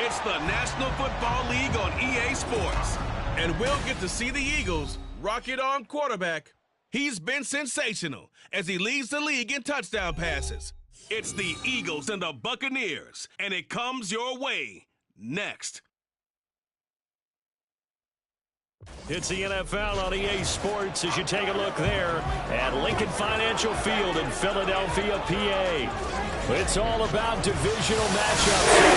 It's the National Football League on EA Sports. And we'll get to see the Eagles rock it on quarterback. He's been sensational as he leads the league in touchdown passes. It's the Eagles and the Buccaneers, and it comes your way next. It's the NFL on EA Sports as you take a look there at Lincoln Financial Field in Philadelphia, PA. It's all about divisional matchups on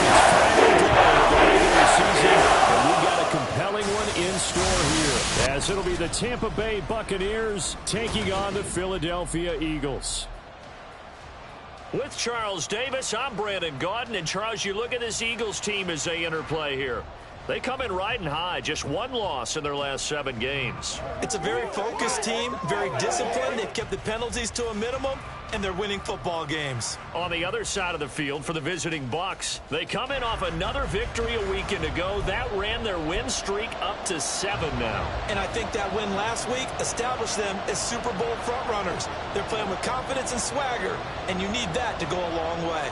this final day of the regular season, and we've got a compelling one in store here, as it'll be the Tampa Bay Buccaneers taking on the Philadelphia Eagles. With Charles Davis, I'm Brandon Gaudin, and Charles, you look at this Eagles team as they interplay here. They come in riding high, just one loss in their last 7 games. It's a very focused team, very disciplined. They've kept the penalties to a minimum, and they're winning football games. On the other side of the field for the visiting Bucs, they come in off another victory a weekend ago. That ran their win streak up to 7 now. And I think that win last week established them as Super Bowl frontrunners. They're playing with confidence and swagger, and you need that to go a long way.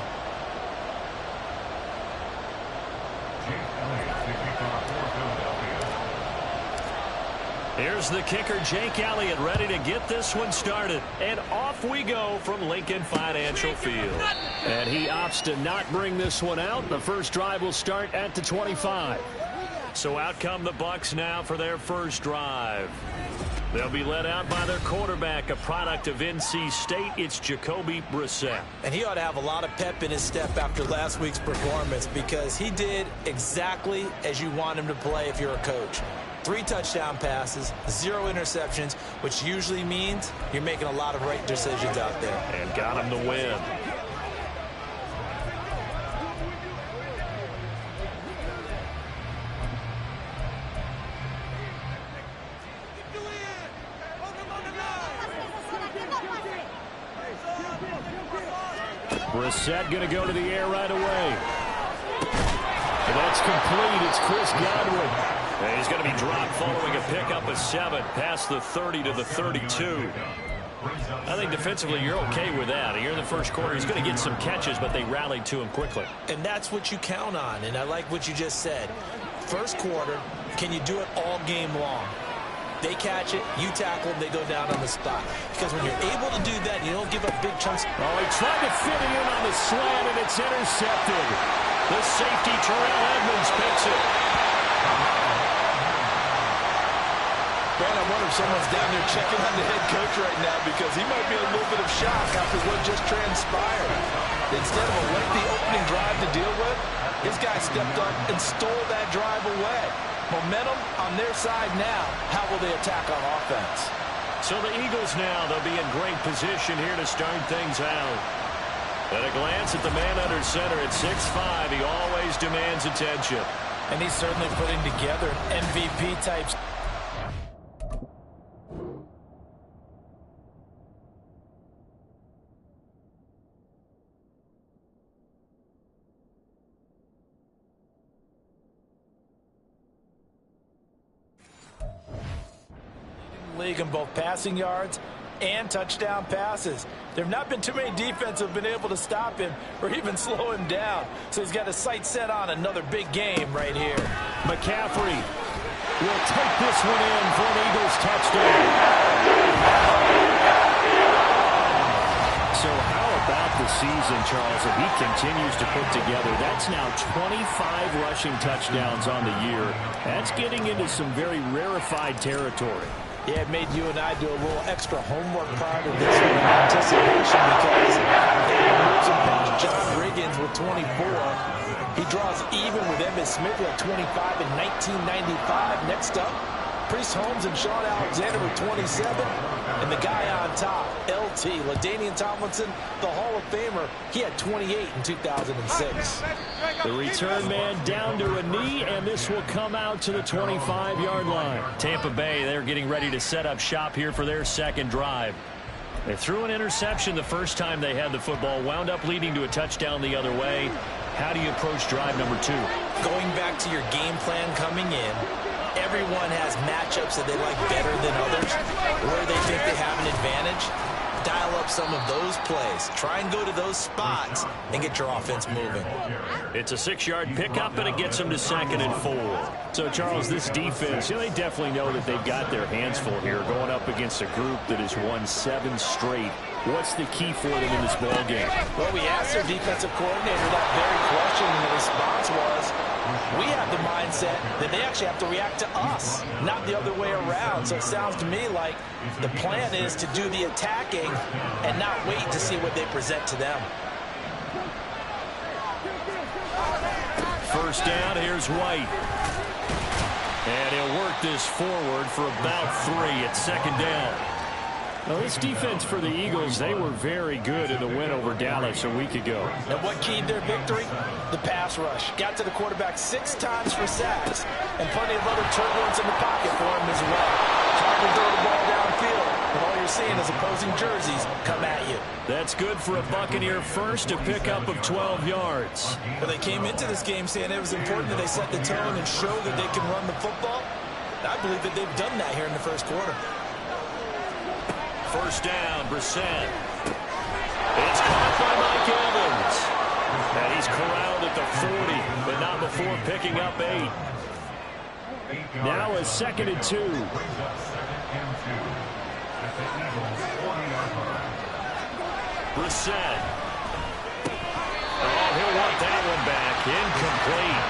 Here's the kicker, Jake Elliott, ready to get this one started. And off we go from Lincoln Financial Field. And he opts to not bring this one out. The first drive will start at the 25. So out come the Bucs now for their first drive. They'll be led out by their quarterback, a product of NC State. It's Jacoby Brissett. And he ought to have a lot of pep in his step after last week's performance, because he did exactly as you want him to play if you're a coach. 3 touchdown passes, 0 interceptions, which usually means you're making a lot of right decisions out there. And got him the win. Brissett going to go to the air right away. And that's complete. It's Chris Godwin. And he's going to be dropped following a pickup of 7 past the 30 to the 32. I think defensively you're okay with that. Here in the first quarter, he's going to get some catches, but they rallied to him quickly. And that's what you count on, and I like what you just said. First quarter, can you do it all game long? They catch it, you tackle them, they go down on the spot. Because when you're able to do that, you don't give up big chunks. Oh, he tried to fit it in on the slant, and it's intercepted. The safety, Terrell Edmonds, picks it. Man, I wonder if someone's down there checking on the head coach right now, because he might be in a little bit of shock after what just transpired. Instead of a lengthy opening drive to deal with, his guy stepped up and stole that drive away. Momentum on their side now. How will they attack on offense? So the Eagles now, they'll be in great position here to start things out. At a glance at the man under center at 6'5", he always demands attention. And he's certainly putting together an MVP type. League in both passing yards and touchdown passes. There have not been too many defenses who have been able to stop him or even slow him down. So he's got his sights set on another big game right here. McCaffrey will take this one in for an Eagles touchdown. So how about the season, Charles, that he continues to put together? That's now 25 rushing touchdowns on the year. That's getting into some very rarefied territory. Yeah, it made you and I do a little extra homework part of this in anticipation, because it moves him past John Riggins with 24. He draws even with Emmitt Smith at 25 in 1995. Next up, Priest Holmes and Sean Alexander with 27. And the guy on top, LT, LaDainian Tomlinson, the Hall of Famer, he had 28 in 2006. The return man down to a knee, and this will come out to the 25-yard line. Tampa Bay, they're getting ready to set up shop here for their second drive. They threw an interception the first time they had the football, wound up leading to a touchdown the other way. How do you approach drive number 2? Going back to your game plan coming in, everyone has matchups that they like better than others, where they think they have an advantage. dial up some of those plays. Try and go to those spots and get your offense moving. It's a 6-yard pickup, and it gets them to 2nd and 4. So, Charles, this defense, they definitely know that they've got their hands full here going up against a group that has won 7 straight. What's the key for them in this ball game? Well, we asked their defensive coordinator that very question, and the response was, we have the mindset that they actually have to react to us, not the other way around. So it sounds to me like the plan is to do the attacking and not wait to see what they present to them. First down, here's White. And he'll work this forward for about 3 at 2nd down. Now, this defense for the Eagles, they were very good in the win over Dallas a week ago. And what keyed their victory? The pass rush. Got to the quarterback 6 times for sacks, and plenty of other turbulence in the pocket for him as well. Hard to throw the ball downfield, and all you're seeing is opposing jerseys come at you. That's good for a Buccaneer first, a pickup of 12 yards. But they came into this game saying it was important that they set the tone and show that they can run the football. And I believe that they've done that here in the first quarter. First down, Brissett. It's caught by Mike Evans. And he's corralled at the 40, but not before picking up 8. Now a 2nd and 2. Brissett. Oh, he'll want that one back. Incomplete.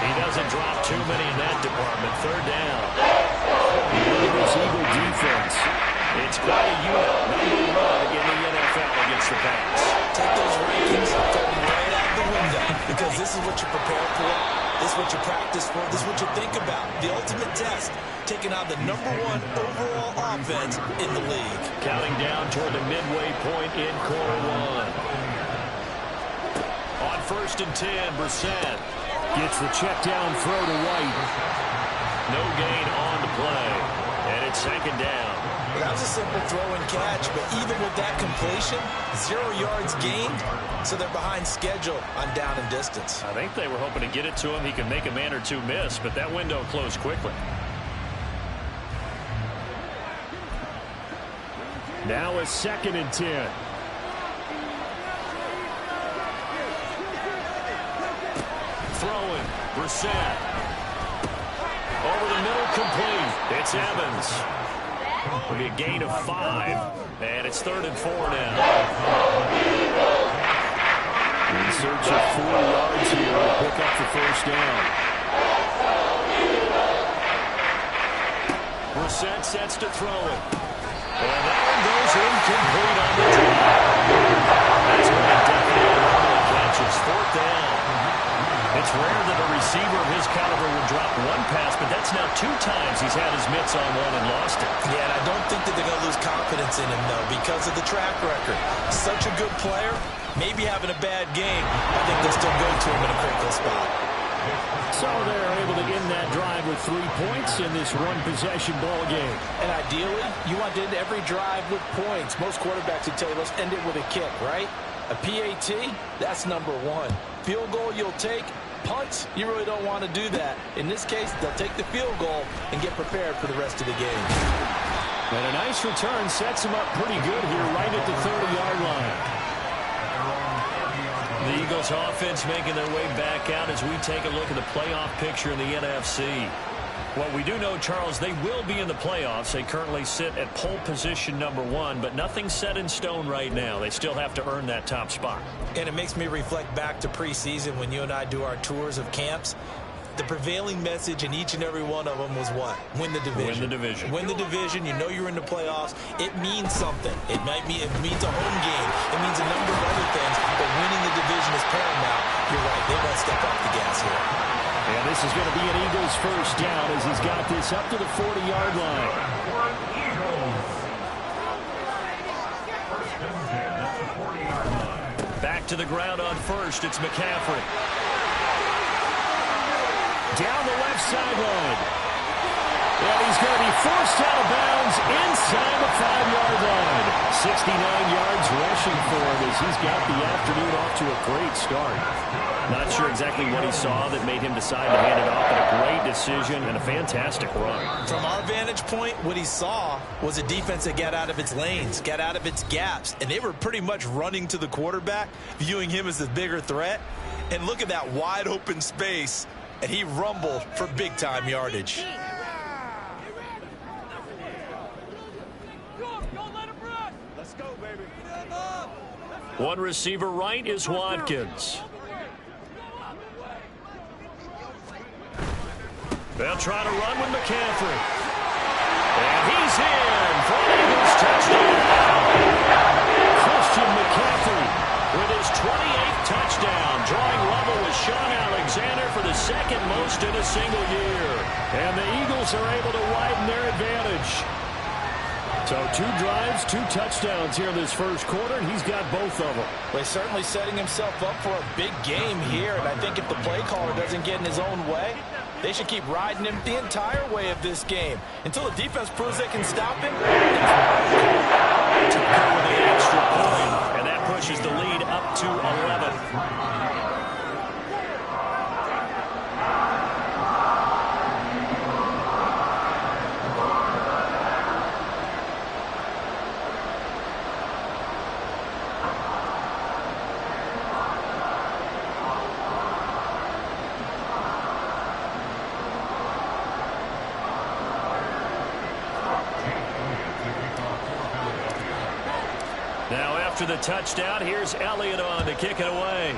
He doesn't drop too many in that department. 3rd down. Look at this Eagle defense. It's quite a unit. Number 1 in the NFL against the pass. Take those rankings, throw them right out the window, because this is what you prepare for. This is what you practice for. This is what you think about. The ultimate test, taking out the number 1 overall offense in the league. Counting down toward the midway point in quarter 1. On 1st and 10, Brissett gets the check down throw to White. No gain on the play, and it's 2nd down. Well, that was a simple throw and catch, but even with that completion, 0 yards gained, so they're behind schedule on down and distance. I think they were hoping to get it to him. He could make a man or two miss, but that window closed quickly. Now a 2nd and 10. Throwing, Brissett. Over the middle, complete. It's Evans. Will be a gain of 5, and it's 3rd and 4 now. In search of 4 yards here to pick up the first down. Brissett sets to throw it. And that one goes incomplete on the drive. That's going to definitely one of the catches. 4th down. It's rare that a receiver of his caliber would drop 1 pass, but that's now 2 times he's had his mitts on one and lost it. Yeah, and I don't think that they're going to lose confidence in him, though, because of the track record. Such a good player, maybe having a bad game. I think they'll still go to him in a critical spot. So they're able to end that drive with 3 points in this one-possession ball game. And ideally, you want to end every drive with points. Most quarterbacks would tell you, let's end it with a kick, right? A PAT, that's number 1. Field goal you'll take. Punts, you really don't want to do that. In this case, they'll take the field goal and get prepared for the rest of the game. And a nice return sets them up pretty good here right at the 30-yard line. The Eagles offense making their way back out as we take a look at the playoff picture in the NFC. Well, we do know, Charles, they will be in the playoffs. They currently sit at pole position number 1, but nothing's set in stone right now. They still have to earn that top spot. And it makes me reflect back to preseason when you and I do our tours of camps. The prevailing message in each and every one of them was what? Win the division. Win the division. Win the division. You know you're in the playoffs. It means something. It means a home game. It means a number of other things, but winning the division is paramount. You're right. They won't step off the gas here. And this is going to be an Eagles first down as he's got this up to the 40-yard line. Back to the ground on first. It's McCaffrey. Down the left sideline. And he's going to be forced out of bounds inside the 5-yard line. 69 yards rushing for him as he's got the afternoon off to a great start. Not sure exactly what he saw that made him decide to hand it off, but a great decision and a fantastic run. From our vantage point, what he saw was a defense that got out of its lanes, got out of its gaps, and they were pretty much running to the quarterback, viewing him as the bigger threat. And look at that wide open space, and he rumbled for big-time yardage. One receiver right is Watkins. They'll try to run with McCaffrey. And he's in for an Eagles touchdown. Christian McCaffrey with his 28th touchdown, drawing level with Sean Alexander for the second most in a single year. And the Eagles are able to widen their advantage. So 2 drives, 2 touchdowns here in this first quarter, and he's got both of them. Well, he's certainly setting himself up for a big game here, and I think if the play caller doesn't get in his own way, they should keep riding him the entire way of this game until the defense proves they can stop him. Tucker with the extra point, and that pushes the lead up to 11. Now after the touchdown, here's Elliott on to kick it away.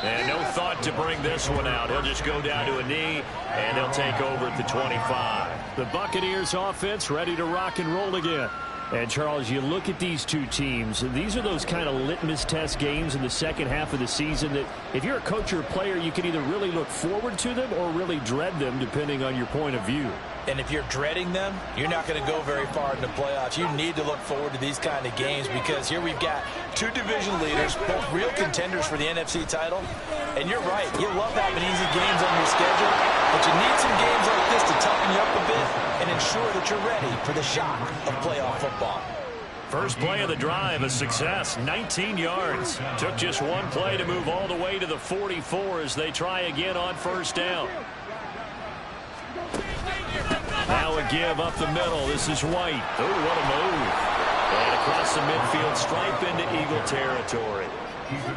And no thought to bring this one out. He'll just go down to a knee, and he'll take over at the 25. The Buccaneers offense ready to rock and roll again. And, Charles, you look at these two teams, and these are those kind of litmus test games in the second half of the season that if you're a coach or a player, you can either really look forward to them or really dread them, depending on your point of view. And if you're dreading them, you're not going to go very far in the playoffs. You need to look forward to these kind of games because here we've got 2 division leaders, both real contenders for the NFC title. And you're right, you love having easy games on your schedule, but you need some games like this to toughen you up a bit and ensure that you're ready for the shock of playoff football. First play of the drive, a success, 19 yards. Took just one play to move all the way to the 44 as they try again on first down. Now a give up the middle. This is White. Oh, what a move. And across the midfield stripe into Eagle territory.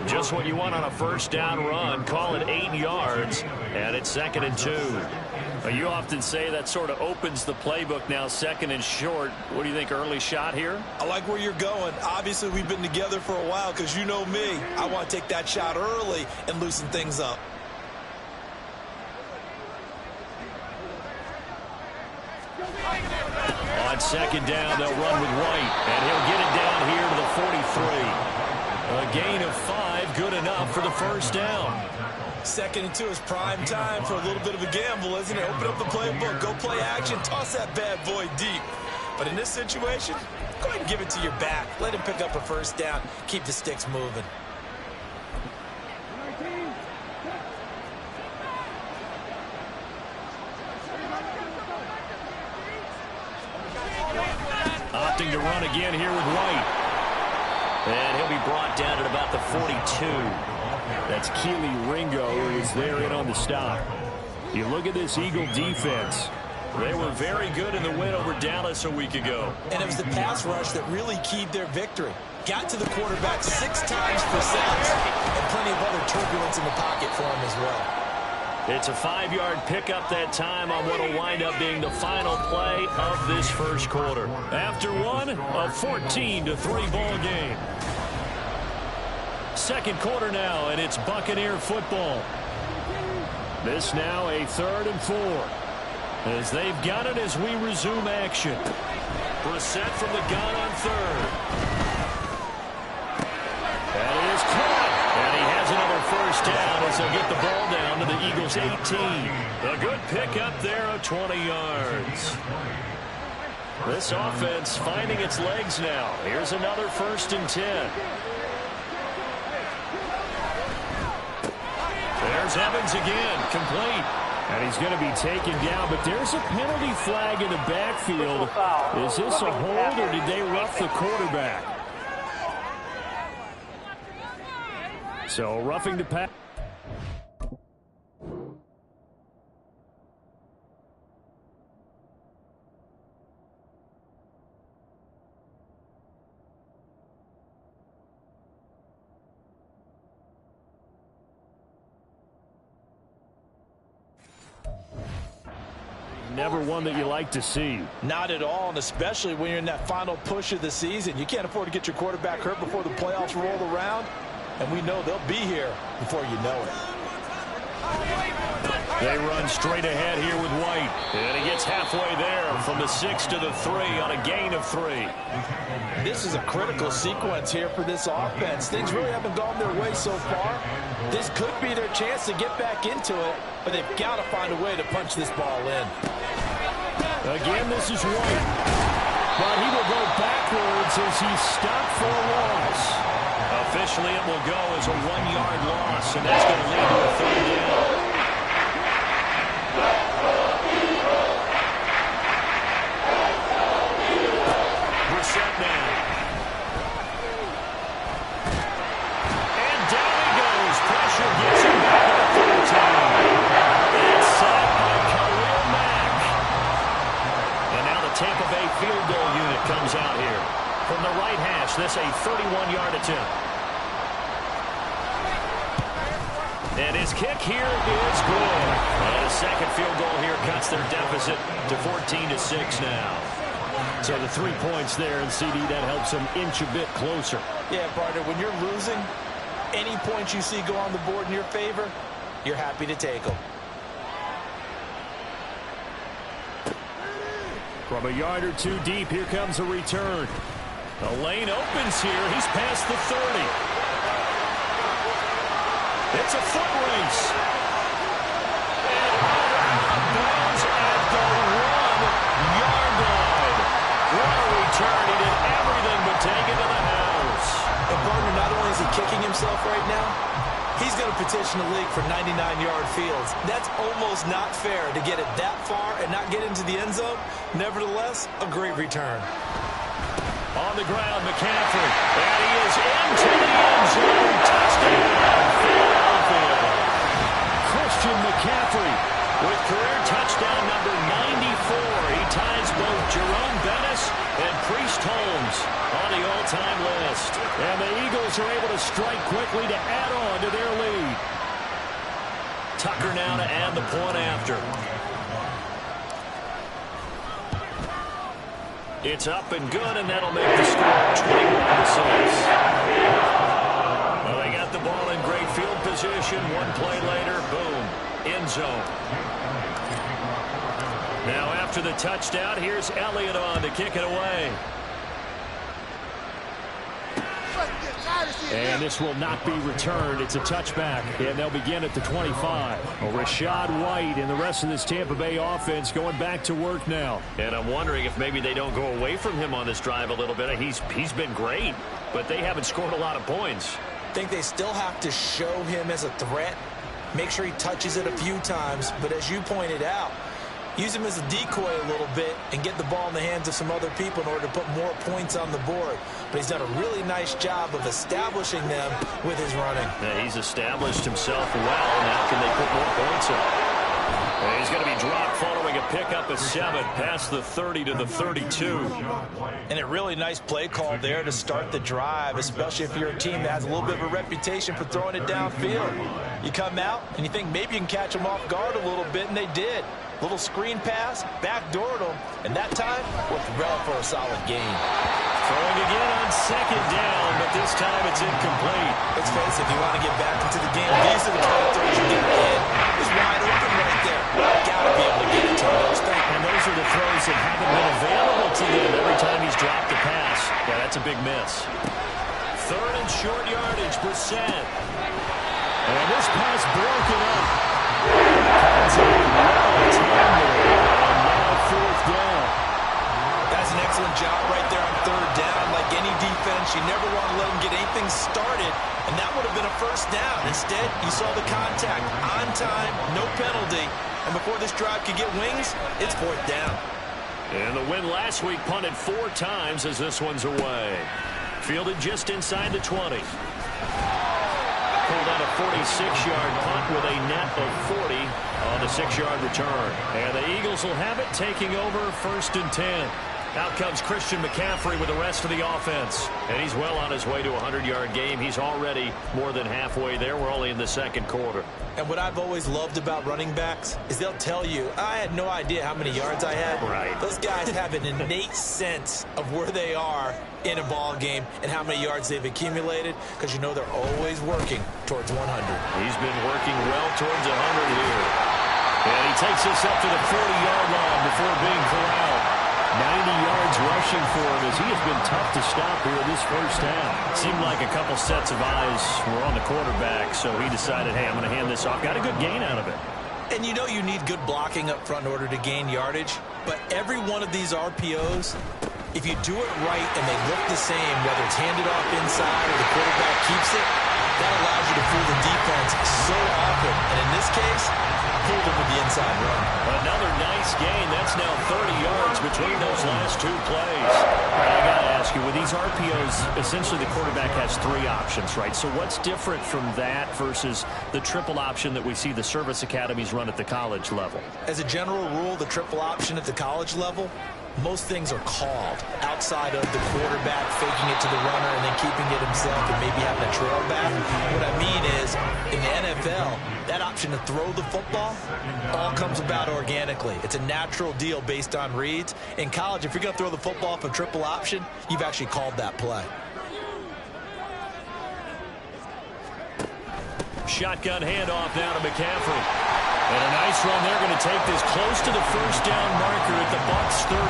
Just what you want on a first down run. Call it 8 yards, and it's 2nd and 2. You often say that sort of opens the playbook now, 2nd and short. What do you think, early shot here? I like where you're going. Obviously, we've been together for a while because you know me. I want to take that shot early and loosen things up. On 2nd down, they'll run with White, and he'll get it down here to the 43. A gain of 5, good enough for the first down. 2nd and 2 is prime time for a little bit of a gamble, isn't it? Open up the playbook, go play action, toss that bad boy deep. But in this situation, go ahead and give it to your back. Let him pick up a first down. Keep the sticks moving. Opting to run again here with White. And he'll be brought down at about the 42. That's Keely Ringo who is there in on the stop. You look at this Eagle defense. They were very good in the win over Dallas a week ago. And it was the pass rush that really keyed their victory. Got to the quarterback 6 times for sacks, and plenty of other turbulence in the pocket for him as well. It's a 5-yard pickup that time on what will wind up being the final play of this first quarter. After one, a 14-3 ball game. Second quarter now, and it's Buccaneer football. This now a 3rd and 4. As they've got it as we resume action. Brissett from the gun on 3rd. That is caught. And he has another first down as they'll get the ball down to the Eagles' 18. A good pickup there of 20 yards. This offense finding its legs now. Here's another 1st and 10. There's Here's Evans again, complete. And he's going to be taken down, but there's a penalty flag in the backfield. Is this a hold, or did they rough the quarterback? So roughing the pass. Never one that you like to see. Not at all, and especially when you're in that final push of the season. You can't afford to get your quarterback hurt before the playoffs roll around, and we know they'll be here before you know it. They run straight ahead here with White, and he gets halfway there from the 6 to the 3 on a gain of 3. This is a critical sequence here for this offense. Things really haven't gone their way so far. This could be their chance to get back into it, but they've got to find a way to punch this ball in. Again, this is White, but he will go backwards as he's stopped for a loss. Officially, it will go as a 1-yard loss, and that's going to lead to a 3rd down. Brissett now. And down he goes. Pressure gets him back at the 13. It's sacked by Khalil Mack. And now the Tampa Bay field goal unit comes out here. From the right hash, this a 31-yard attempt. And his kick here is good. And a second field goal here cuts their deficit to 14-6 now. So the 3 points there, and CD, that helps them inch a bit closer. Yeah, partner, when you're losing, any points you see go on the board in your favor, you're happy to take them. From a yard or two deep, here comes a return. The lane opens here. He's past the 30. It's a foot race. And bounds at the 1-yard line. What a return. He did everything but take it to the house. And partner, not only is he kicking himself right now, he's going to petition the league for 99-yard fields. That's almost not fair to get it that far and not get into the end zone. Nevertheless, a great return. On the ground, McCaffrey. And he is into the end zone. Touchdown, Philadelphia. Christian McCaffrey with career touchdown number 94. He ties both Jerome Bettis and Priest Holmes on the all-time list. And the Eagles are able to strike quickly to add on to their lead. Tucker now to add the point after. It's up and good, and that'll make the score 21-6. Well, they got the ball in great field position. One play later, boom, end zone. Now after the touchdown, here's Elliott on to kick it away. And this will not be returned. It's a touchback, and they'll begin at the 25. Well, Rachaad White and the rest of this Tampa Bay offense going back to work now. And I'm wondering if maybe they don't go away from him on this drive a little bit. He's been great, but they haven't scored a lot of points. I think they still have to show him as a threat, make sure he touches it a few times, but as you pointed out, use him as a decoy a little bit and get the ball in the hands of some other people in order to put more points on the board. But he's done a really nice job of establishing them with his running. Yeah, he's established himself well. Now can they put more points up? And he's going to be dropped following a pickup of 7 past the 30 to the 32. And a really nice play call there to start the drive, especially if you're a team that has a little bit of a reputation for throwing it downfield. You come out and you think maybe you can catch them off guard a little bit, and they did. Little screen pass, backdoored them, and that time worked well for a solid gain. Throwing again on second down, but this time it's incomplete. Let's face it, if you want to get back into the game, these are the kind of throws you get in. It's wide open right there. Got to be able to get it to those things. And those are the throws that haven't been available to him every time he's dropped a pass. Yeah, that's a big miss. Third and short yardage, Brissett. And this pass broken up. That's a now fourth down. That's an excellent job right there on third down. Like any defense, You never want to let him get anything started, and that would have been a first down. Instead, you saw the contact on time, no penalty, and before this drive could get wings, it's fourth down. And the win last week punted 4 times as this one's away. Fielded just inside the 20. Pulled out a 46-yard punt with a net of 40 on the 6-yard return. And the Eagles will have it, taking over 1st and 10. Out comes Christian McCaffrey with the rest of the offense. And he's well on his way to a 100-yard game. He's already more than halfway there. We're only in the second quarter. And what I've always loved about running backs is they'll tell you, I had no idea how many yards I had. Right. Those guys have an innate sense of where they are in a ball game and how many yards they've accumulated, because you know they're always working towards 100. He's been working well towards 100 here. And he takes us up to the 40-yard line before being corralled. 90 yards rushing for him as he has been tough to stop here in this first half. Seemed like a couple sets of eyes were on the quarterback, so he decided, hey, I'm going to hand this off. Got a good gain out of it. And you know you need good blocking up front in order to gain yardage, but every one of these RPOs, if you do it right and they look the same, whether it's handed off inside or the quarterback keeps it, that allows you to fool the defense so often. And in this case, fooled them with the inside run. Another nice gain. That's now 30 yards between those last 2 plays. I got to ask you, with these RPOs, essentially the quarterback has 3 options, right? So what's different from that versus the triple option that we see the service academies run at the college level? As a general rule, the triple option at the college level, most things are called outside of the quarterback faking it to the runner and then keeping it himself and maybe having a trail back. What I mean is, in the NFL, that option to throw the football all comes about organically. It's a natural deal based on reads. In college, if you're going to throw the football for triple option, you've actually called that play. Shotgun handoff now to McCaffrey. And a nice run. They're going to take this close to the first down marker at the Bucs 38.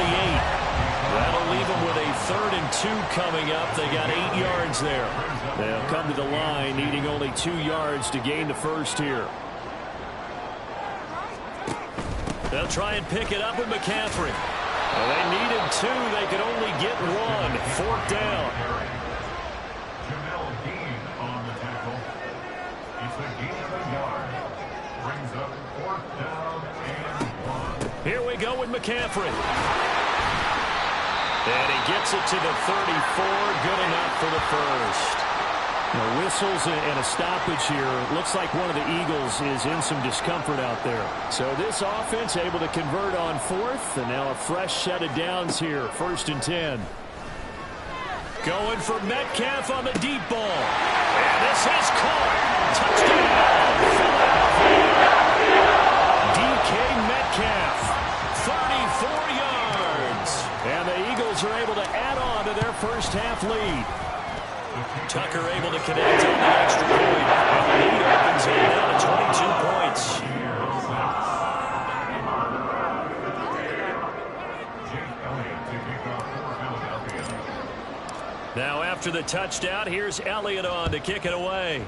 That'll leave them with a 3rd and 2 coming up. They got 8 yards there. They'll come to the line needing only 2 yards to gain the first here. They'll try and pick it up with McCaffrey. Well, they needed 2. They could only get 1. 4th down. Here we go with McCaffrey. And he gets it to the 34. Good enough for the first. Now, whistles and a stoppage here. Looks like one of the Eagles is in some discomfort out there. So this offense able to convert on 4th. And now a fresh set of downs here. 1st and 10. Going for Metcalf on the deep ball. And this is caught. Touchdown, Philadelphia. DK Metcalf, 34 yards. And the Eagles are able to add on to their first half lead. Tucker able to connect on the extra point. And the lead opens it now to 22 points. Now after the touchdown, here's Elliott on to kick it away.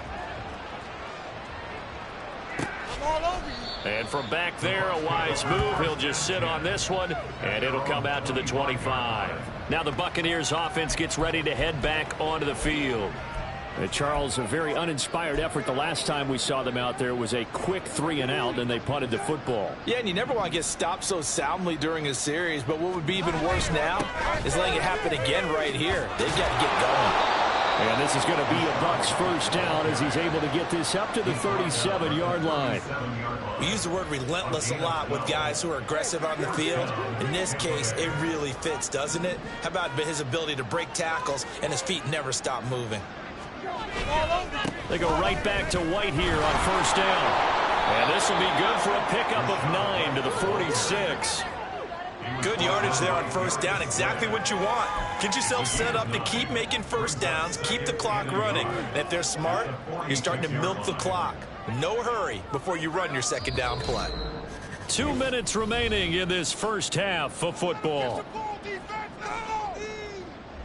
And from back there, a wise move. He'll just sit on this one, and it'll come out to the 25. Now the Buccaneers offense gets ready to head back onto the field. Charles, a very uninspired effort the last time we saw them out there. It was a quick 3-and-out, and they punted the football. Yeah, and you never want to get stopped so soundly during a series, but what would be even worse now is letting it happen again right here. They've got to get going. And this is going to be a Bucs first down as he's able to get this up to the 37-yard line. We use the word relentless a lot with guys who are aggressive on the field. In this case, it really fits, doesn't it? How about his ability to break tackles and his feet never stop moving? They go right back to White here on first down. And this will be good for a pickup of 9 to the 46. Good yardage there on first down. Exactly what you want. Get yourself set up to keep making first downs, keep the clock running. And if they're smart, you're starting to milk the clock. No hurry before you run your second down play. 2 minutes remaining in this first half of football.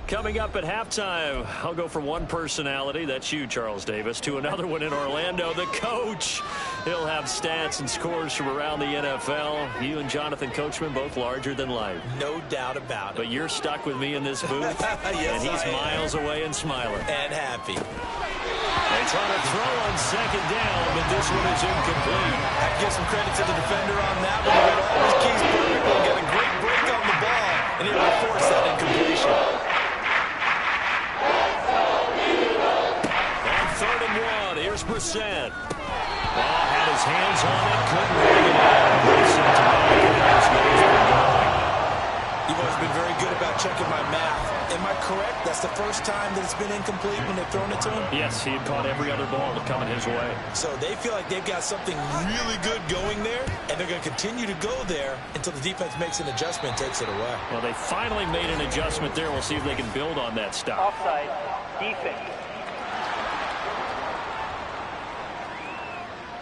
Coming up at halftime, I'll go from one personality, that's you, Charles Davis, to another one in Orlando, the coach. He'll have stats and scores from around the NFL. You and Jonathan Coachman both larger than life. No doubt about it. But you're stuck with me in this booth, yes, and he's miles away and smiling. And happy. They try to throw on second down, but this one is incomplete. I give some credit to the defender on that one. He got all his keys perfectly, got a great break on the ball, and he will force that incompletion. On 3rd and 1, here's Brissett. Ball had his hands on it, couldn't bring it in. Brissett to back it as he's been going. You've always been very good about checking my math. Am I correct? That's the first time that it's been incomplete when they've thrown it to him? Yes, he had caught every other ball coming his way. So they feel like they've got something really good going there, and they're going to continue to go there until the defense makes an adjustment and takes it away. Well, they finally made an adjustment there. We'll see if they can build on that stop. Offside, defense.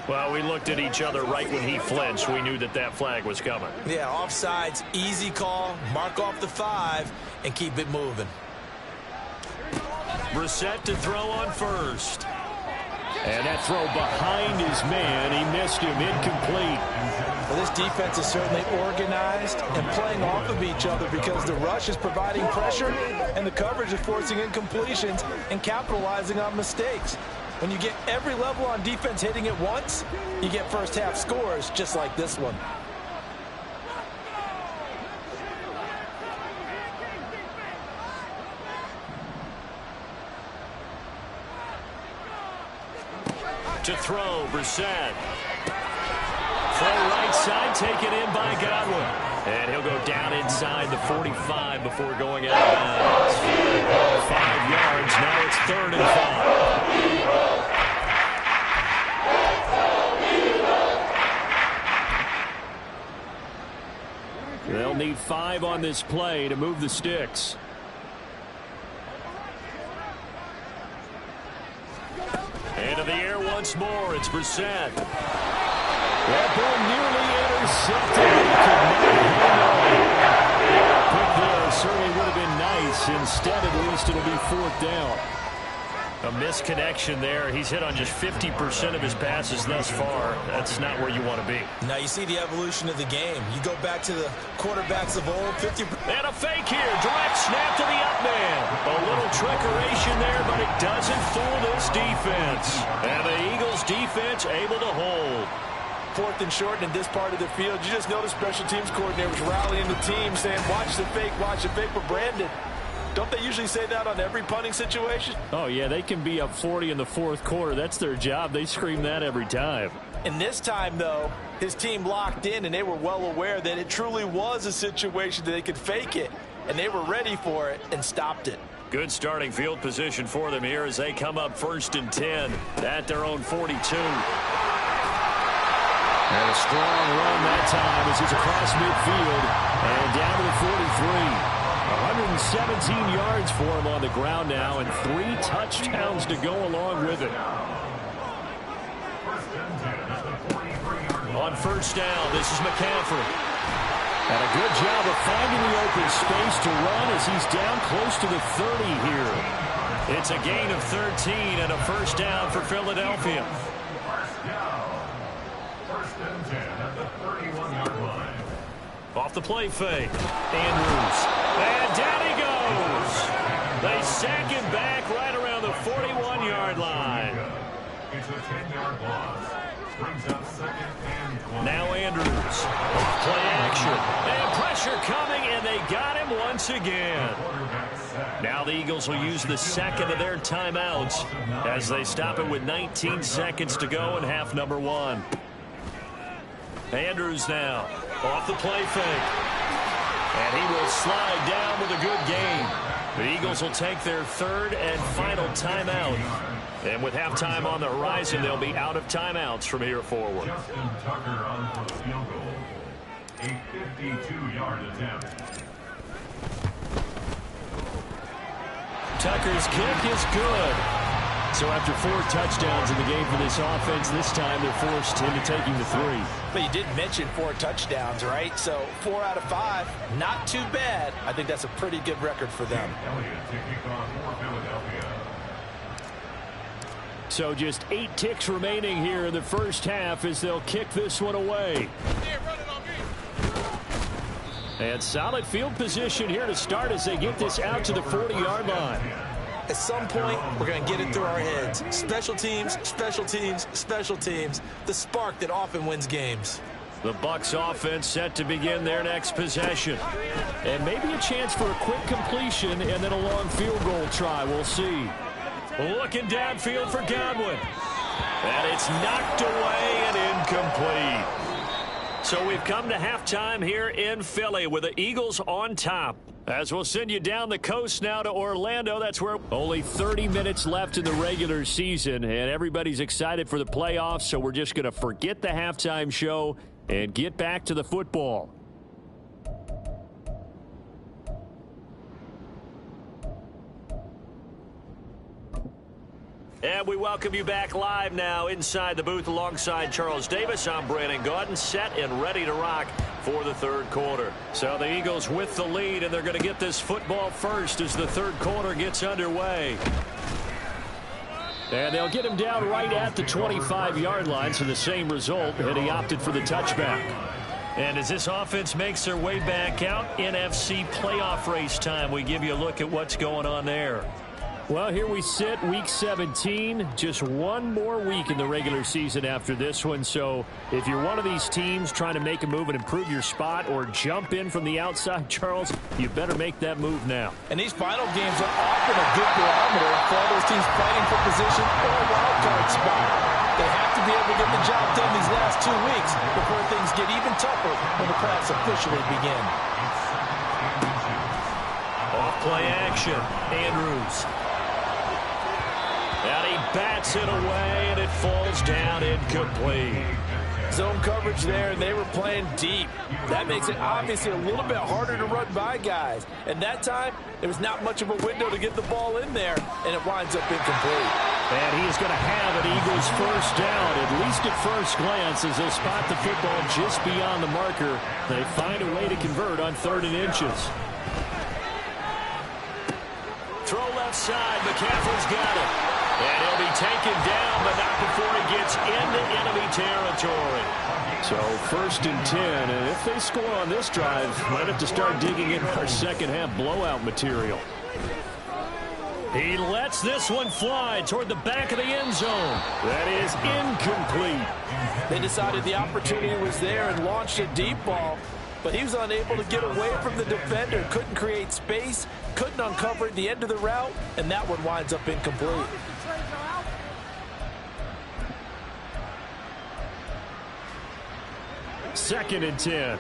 Well, we looked at each other right when he flinched. We knew that that flag was coming. Yeah, offsides, easy call, mark off the 5, and keep it moving. Brissett to throw on first. And that throw behind his man. He missed him, incomplete. Well, this defense is certainly organized and playing off of each other because the rush is providing pressure and the coverage is forcing incompletions and capitalizing on mistakes. When you get every level on defense hitting it once, you get first half scores just like this one. To throw, Brissett. Throw right side, taken in by Godwin. And he'll go down inside the 45 before going out of bounds. 5 yards, now it's 3rd and 5. They'll need 5 on this play to move the sticks. Into the air once more. It's Brissett. That ball nearly intercepted. Pick there certainly would have been nice. Instead, at least, it'll be 4th down. A misconnection there. He's hit on just 50% of his passes thus far. That's not where you want to be. Now you see the evolution of the game. You go back to the quarterbacks of old. 50%. And a fake here. Direct snap to the up man. A little trickeration there, but it doesn't fool this defense. And the Eagles defense able to hold. 4th and short in this part of the field. You just noticed special teams coordinators rallying the team saying, watch the fake for Brandon. Don't they usually say that on every punting situation? Oh, yeah, they can be up 40 in the 4th quarter. That's their job. They scream that every time. And this time, though, his team locked in, and they were well aware that it truly was a situation that they could fake it, and they were ready for it and stopped it. Good starting field position for them here as they come up 1st and 10 at their own 42. And a strong run that time as he's across midfield and down to the 43. 117 yards for him on the ground now and 3 touchdowns to go along with it. On 1st down, this is McCaffrey. And a good job of finding the open space to run as he's down close to the 30 here. It's a gain of 13 and a 1st down for Philadelphia. Off the play fake. Andrews. And down he goes. They sack him back right around the 41-yard line. It's a 10-yard loss. Brings up 2nd and 20. Now Andrews. Play action. And pressure coming, and they got him once again. Now the Eagles will use the 2nd of their timeouts as they stop it with 19 seconds to go in half number 1. Andrews now off the play fake. And he will slide down with a good gain. The Eagles will take their 3rd and final timeout. And with halftime on the horizon, they'll be out of timeouts from here forward. Justin Tucker on for the field goal. A 52-yard attempt. Tucker's kick is good. So after 4 touchdowns in the game for this offense, this time they're forced into taking the 3. But you did mention 4 touchdowns, right? So 4 out of 5, not too bad. I think that's a pretty good record for them. So just 8 ticks remaining here in the first half as they'll kick this one away. And solid field position here to start as they get this out to the 40-yard line. At some point, we're going to get it through our heads. Special teams, special teams, special teams. The spark that often wins games. The Bucs offense set to begin their next possession. And maybe a chance for a quick completion and then a long field goal try. We'll see. Looking downfield for Godwin. And it's knocked away and incomplete. So we've come to halftime here in Philly with the Eagles on top. As we'll send you down the coast now to Orlando. That's where only 30 minutes left in the regular season. And everybody's excited for the playoffs, so we're just going to forget the halftime show and get back to the football. And we welcome you back live now inside the booth alongside Charles Davis. I'm Brandon Gaudin, set and ready to rock for the third quarter. So the Eagles with the lead, and they're going to get this football first as the third quarter gets underway. And they'll get him down right at the 25-yard line, so the same result, and he opted for the touchback. And as this offense makes their way back out, NFC playoff race time, we give you a look at what's going on there. Well, here we sit, Week 17, just one more week in the regular season after this one. So if you're one of these teams trying to make a move and improve your spot or jump in from the outside, Charles, you better make that move now. And these final games are often a good barometer for all those teams fighting for position or a wild card spot. They have to be able to get the job done these last 2 weeks before things get even tougher when the playoffs officially begin. Off play action, Andrews. And he bats it away, and it falls down incomplete. Zone coverage there, and they were playing deep. That makes it obviously a little bit harder to run by guys. And that time, there was not much of a window to get the ball in there, and it winds up incomplete. And he is going to have an Eagles first down, at least at first glance, as they'll spot the football just beyond the marker. They find a way to convert on 3rd and inches. Throw left side, McCaffrey's got it. And he'll be taken down, but not before he gets into enemy territory. So 1st and 10, and if they score on this drive, might have to start digging in our second half blowout material. He lets this one fly toward the back of the end zone. That is incomplete. They decided the opportunity was there and launched a deep ball, but he was unable to get away from the defender, couldn't create space, couldn't uncover the end of the route, and that one winds up incomplete. Second and 10.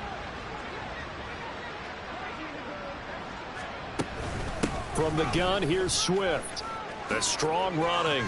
From the gun, here's Swift. The strong running.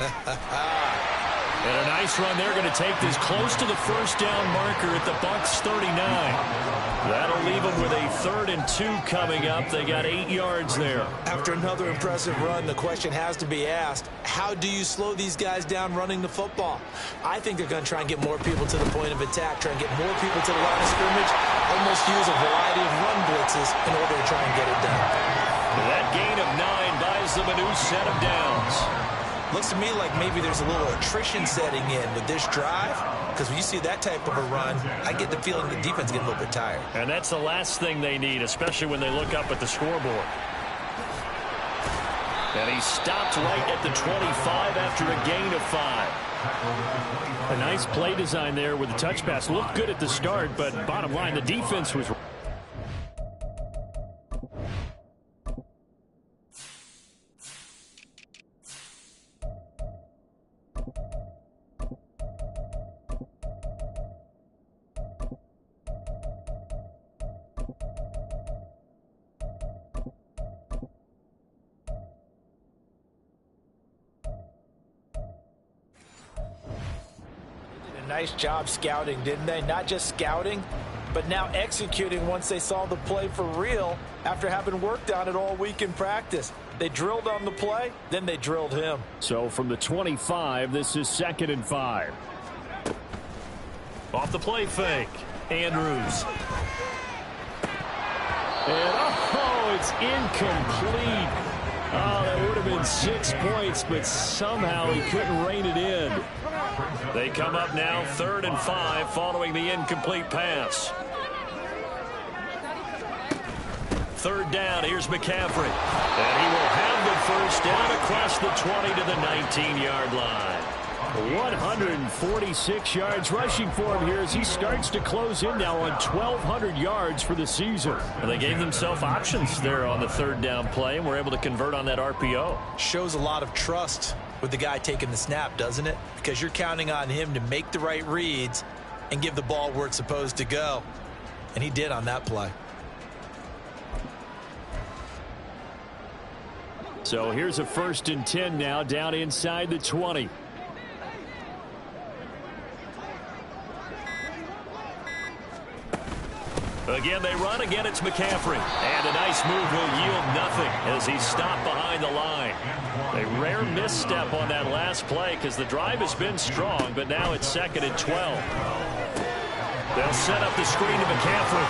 And a nice run. They're going to take this close to the first down marker at the Bucs 39. That'll leave them with a 3rd and 2 coming up. They got 8 yards there. After another impressive run, the question has to be asked, how do you slow these guys down running the football? I think they're going to try and get more people to the point of attack, try and get more people to the line of scrimmage, almost use a variety of run blitzes in order to try and get it done. That gain of 9 buys them a new set of downs. Looks to me like maybe there's a little attrition setting in with this drive, because when you see that type of a run, I get the feeling the defense gets a little bit tired. And that's the last thing they need, especially when they look up at the scoreboard. And he stopped right at the 25 after a gain of 5. A nice play design there with the touch pass. Looked good at the start, but bottom line, the defense was... Nice job scouting, didn't they? Not just scouting, but now executing once they saw the play for real after having worked on it all week in practice. They drilled on the play, then they drilled him. So from the 25, this is 2nd and 5. Off the play fake. Andrews. And, oh, it's incomplete. Oh, that would have been 6 points, but somehow he couldn't rein it in. They come up now 3rd and 5 following the incomplete pass. 3rd down, here's McCaffrey. And he will have the first down across the 20 to the 19-yard line. 146 yards rushing for him here as he starts to close in now on 1,200 yards for the season. And they gave themselves options there on the 3rd down play and were able to convert on that RPO. Shows a lot of trust with the guy taking the snap, doesn't it? Because you're counting on him to make the right reads and give the ball where it's supposed to go. And he did on that play. So here's a 1st and 10 now down inside the 20. Again, they run. Again, it's McCaffrey. And a nice move will yield nothing as he's stopped behind the line. A rare misstep on that last play because the drive has been strong, but now it's 2nd and 12. They'll set up the screen to McCaffrey.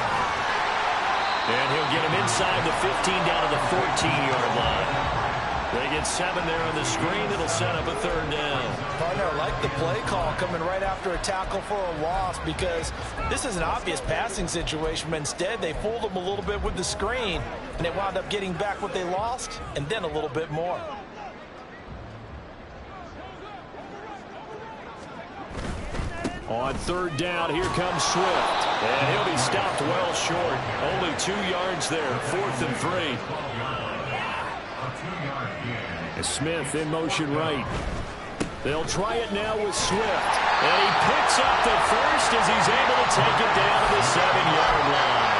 And he'll get him inside the 15 down to the 14-yard line. They get 7 there on the screen. It'll set up a 3rd down. Partner, I like the play call coming right after a tackle for a loss because this is an obvious passing situation, but instead they fooled them a little bit with the screen, and they wound up getting back what they lost and then a little bit more. On 3rd down, here comes Swift. And he'll be stopped well short. Only 2 yards there. 4th and 3. Smith in motion right. They'll try it now with Swift. And he picks up the first as he's able to take it down to the 7-yard line.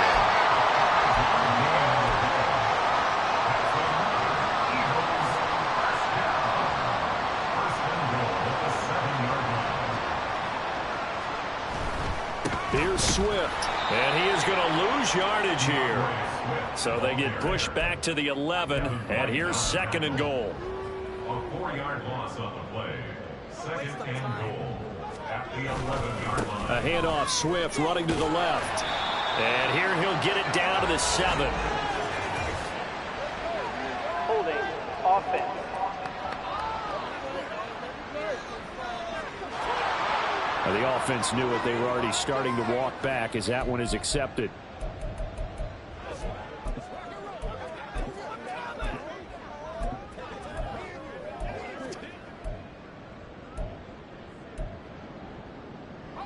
Here's Swift. And he is going to lose yardage here. So they get pushed back to the 11. And here's 2nd and goal. A 4-yard loss on the play. 2nd and goal at the 11-yard line. A handoff, Swift running to the left. And here he'll get it down to the 7. Holding offense. The offense knew it. They were already starting to walk back as that one is accepted.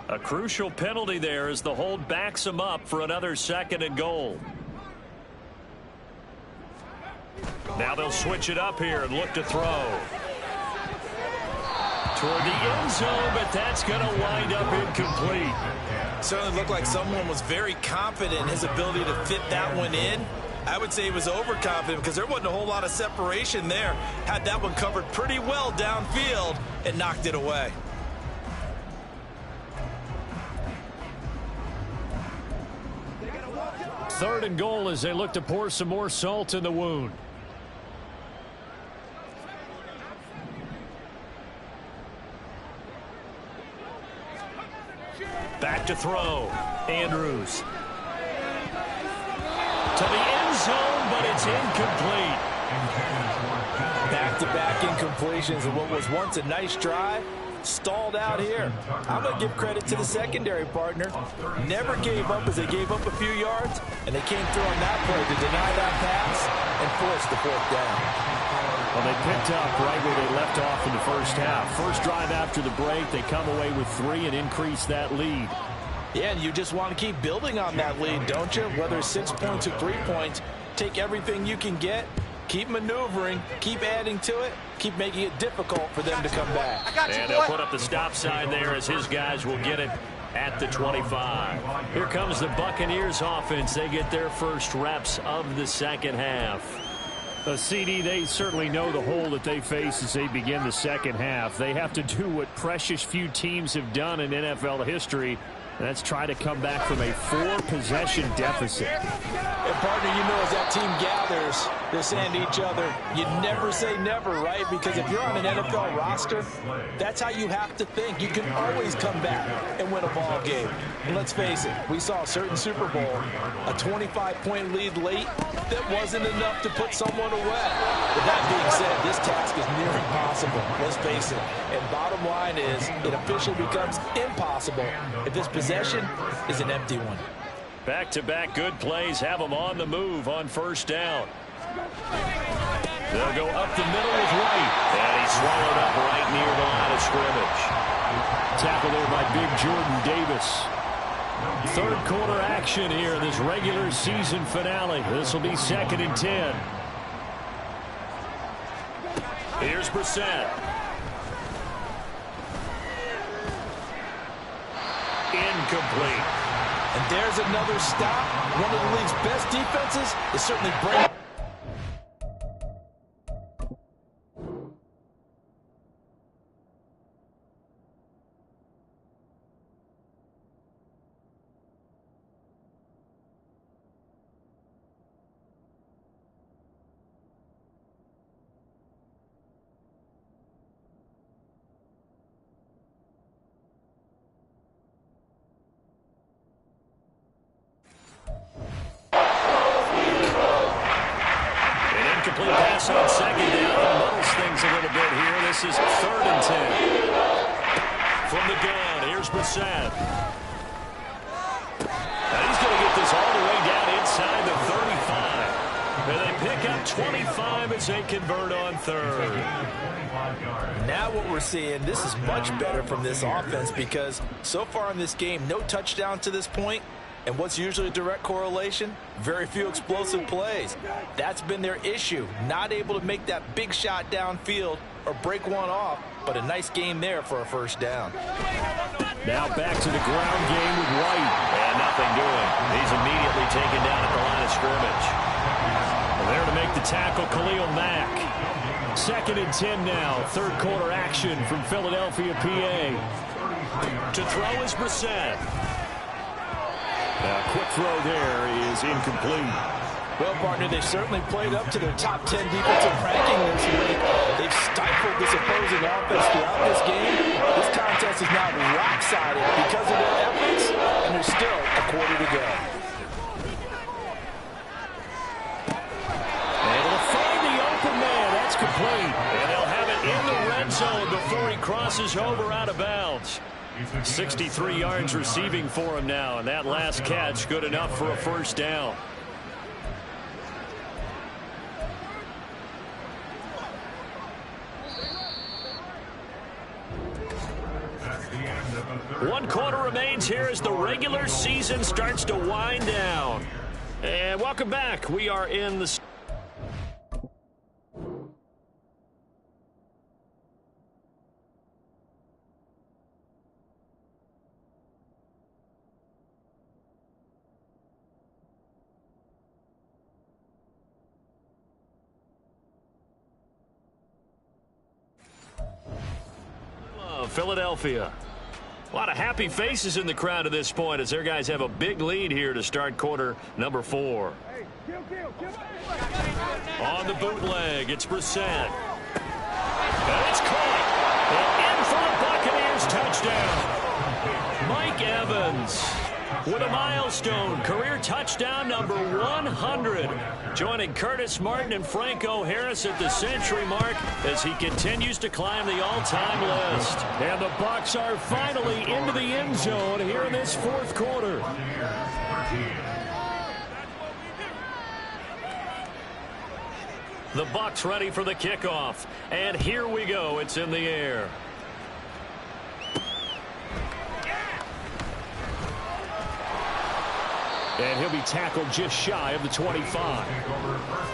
A crucial penalty there as the hold backs him up for another 2nd and goal. Now they'll switch it up here and look to throw. Toward the end zone, but that's going to wind up incomplete. Certainly looked like someone was very confident in his ability to fit that one in. I would say he was overconfident because there wasn't a whole lot of separation there. Had that one covered pretty well downfield and knocked it away. Third and goal as they look to pour some more salt in the wound. Back to throw. Andrews. To the end zone, but it's incomplete. Back-to-back incompletions of what was once a nice drive. Stalled out here. I'm going to give credit to the secondary partner. Never gave up as they gave up a few yards, and they came through on that play to deny that pass and force the 4th down. Well, they picked up right where they left off in the first half. First drive after the break, they come away with 3 and increase that lead. Yeah, and you just want to keep building on that lead, don't you? Whether it's 6 points or 3 points, take everything you can get, keep maneuvering, keep adding to it, keep making it difficult for them to come back. And they'll put up the stop sign there as his guys will get it at the 25. Here comes the Buccaneers offense. They get their first reps of the second half. CD, they certainly know the hole that they face as they begin the second half. They have to do what precious few teams have done in NFL history, Let's try to come back from a 4-possession deficit. And partner, you know, as that team gathers, they're saying to each other, you never say never, right? Because if you're on an NFL roster, that's how you have to think. You can always come back and win a ball game. And let's face it, we saw a certain Super Bowl, a 25-point lead late that wasn't enough to put someone away. With that being said, this task is near impossible, let's face it. And bottom line is, it officially becomes impossible if this possession is an empty one. Back-to-back good plays have them on the move on first down. They'll go up the middle with White. And he's swallowed up right near the line of scrimmage. Tackle there by Big Jordan Davis. Third quarter action here in this regular season finale. This will be 2nd and 10. Here's Brissett. Incomplete. And there's another stop. One of the league's best defenses is certainly bringing. On second down, muddles things a little bit here. This is 3rd and 10. From the gun, here's Brissett. And he's going to get this all the way down inside the 35. And they pick up 25 as they convert on 3rd. Now what we're seeing, this is much better from this offense because so far in this game, no touchdown to this point. And what's usually a direct correlation? Very few explosive plays. That's been their issue. Not able to make that big shot downfield or break one off, but a nice game there for a first down. Now back to the ground game with White. And nothing doing. He's immediately taken down at the line of scrimmage. And there to make the tackle, Khalil Mack. 2nd and 10 now. Third quarter action from Philadelphia, PA. To throw is Brissett. Quick throw there is incomplete. Well, partner, they certainly played up to their top 10 defensive ranking this week. They've stifled this opposing offense throughout this game. This contest is now lopsided because of their efforts, and there's still a quarter to go. Able to find the open man. That's complete. And they'll have it in the red zone before he crosses over out of bounds. 63 yards receiving for him now, and that last catch good enough for a first down. One quarter remains here as the regular season starts to wind down. And welcome back. We are in the... Philadelphia. A lot of happy faces in the crowd at this point as their guys have a big lead here to start quarter number 4. On the bootleg, it's Brissett. And it's caught. And in for the Buccaneers touchdown. Mike Evans with a milestone career touchdown number 100. Joining Curtis Martin and Franco Harris at the century mark as he continues to climb the all-time list. And the Bucs are finally into the end zone here in this 4th quarter. The Bucs ready for the kickoff. And here we go. It's in the air. And he'll be tackled just shy of the 25.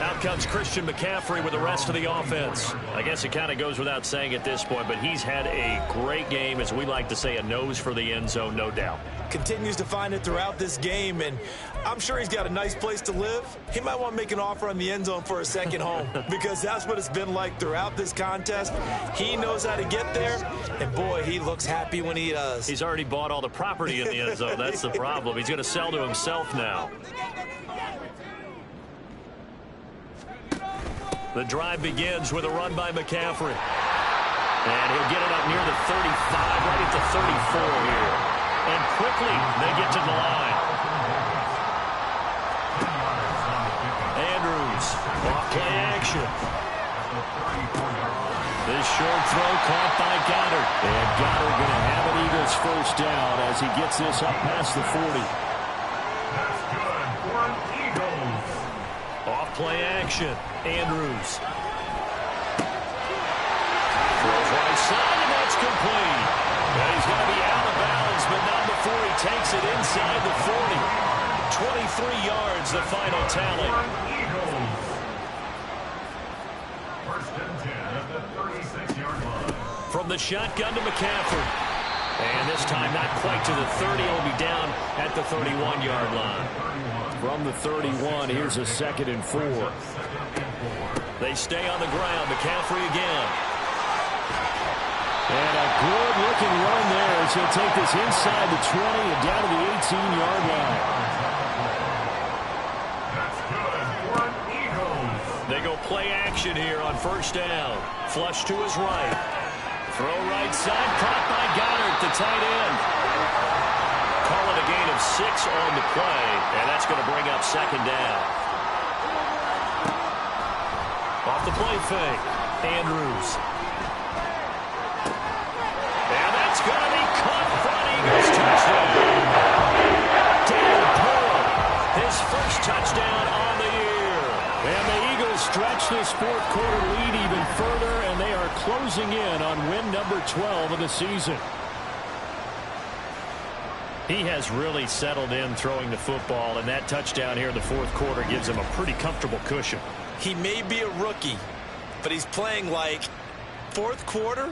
Out comes Christian McCaffrey with the rest of the offense. I guess it kind of goes without saying at this point, but he's had a great game, as we like to say, a nose for the end zone, no doubt. Continues to find it throughout this game, and I'm sure he's got a nice place to live. He might want to make an offer on the end zone for a second home because that's what it's been like throughout this contest. He knows how to get there, and boy, he looks happy when he does. He's already bought all the property in the end zone. That's the problem. He's going to sell to himself now. The drive begins with a run by McCaffrey. And he'll get it up near the 35, right at the 34 here. And quickly, they get to the line. Andrews, off play action. This short throw caught by Goddard. And Goddard going to have an Eagles first down as he gets this up past the 40. That's good for Eagles. Off play action. Andrews. Throws right side, and that's complete. And he's going to be out of bounds, but not before he takes it inside the 40. 23 yards, the final tally. Eagles. First and 10 at the 36-yard line. From the shotgun to McCaffrey. And this time not quite to the 30. He'll be down at the 31-yard line. From the 31, here's a 2nd and 4. They stay on the ground. McCaffrey again. And a good-looking run there as he'll take this inside the 20 and down to the 18-yard line. That's good for Eagles. They go play action here on first down. Flush to his right. Throw right side, caught by Goddard, the tight end. Call it a gain of 6 on the play, and that's going to bring up 2nd down. Off the play fake, Andrews. And that's going to be caught for an Eagles touchdown. Dan Pearl, his first touchdown on the year. And the Eagles stretch this fourth quarter lead even further, and they are closing in on win number 12 of the season. He has really settled in throwing the football, and that touchdown here in the fourth quarter gives him a pretty comfortable cushion. He may be a rookie, but he's playing like fourth quarter,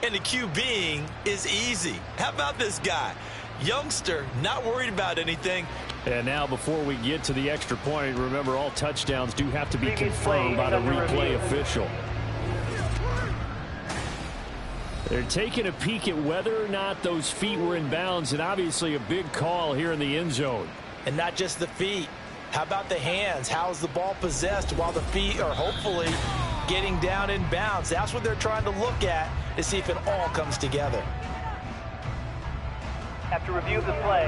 and the QBing is easy. How about this guy? Youngster, not worried about anything. And now before we get to the extra point, remember all touchdowns do have to be confirmed by the replay official. They're taking a peek at whether or not those feet were in bounds, and obviously a big call here in the end zone. And not just the feet. How about the hands? How's the ball possessed while the feet are hopefully getting down in bounds? That's what they're trying to look at to see if it all comes together. After review of the play,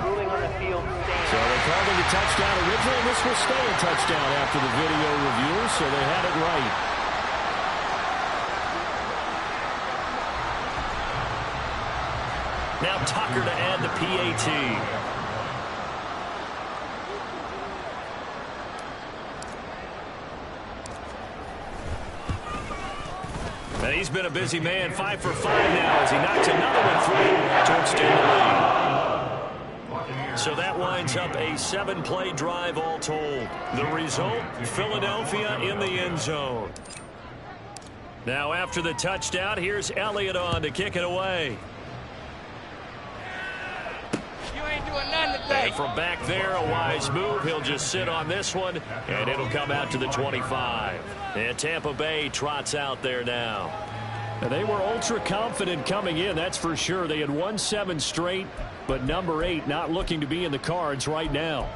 ruling on the field stands. So they called it a touchdown originally, and this will stay a touchdown after the video review, so they had it right. Now Tucker to add the PAT. And he's been a busy man, 5 for 5 now as he knocks another one through to extend the lead. So that winds up a 7-play drive all told. The result, Philadelphia in the end zone. Now after the touchdown, here's Elliott on to kick it away. And from back there, a wise move. He'll just sit on this one, and it'll come out to the 25. And Tampa Bay trots out there now. And they were ultra confident coming in, that's for sure. They had won 7 straight, but number 8 not looking to be in the cards right now.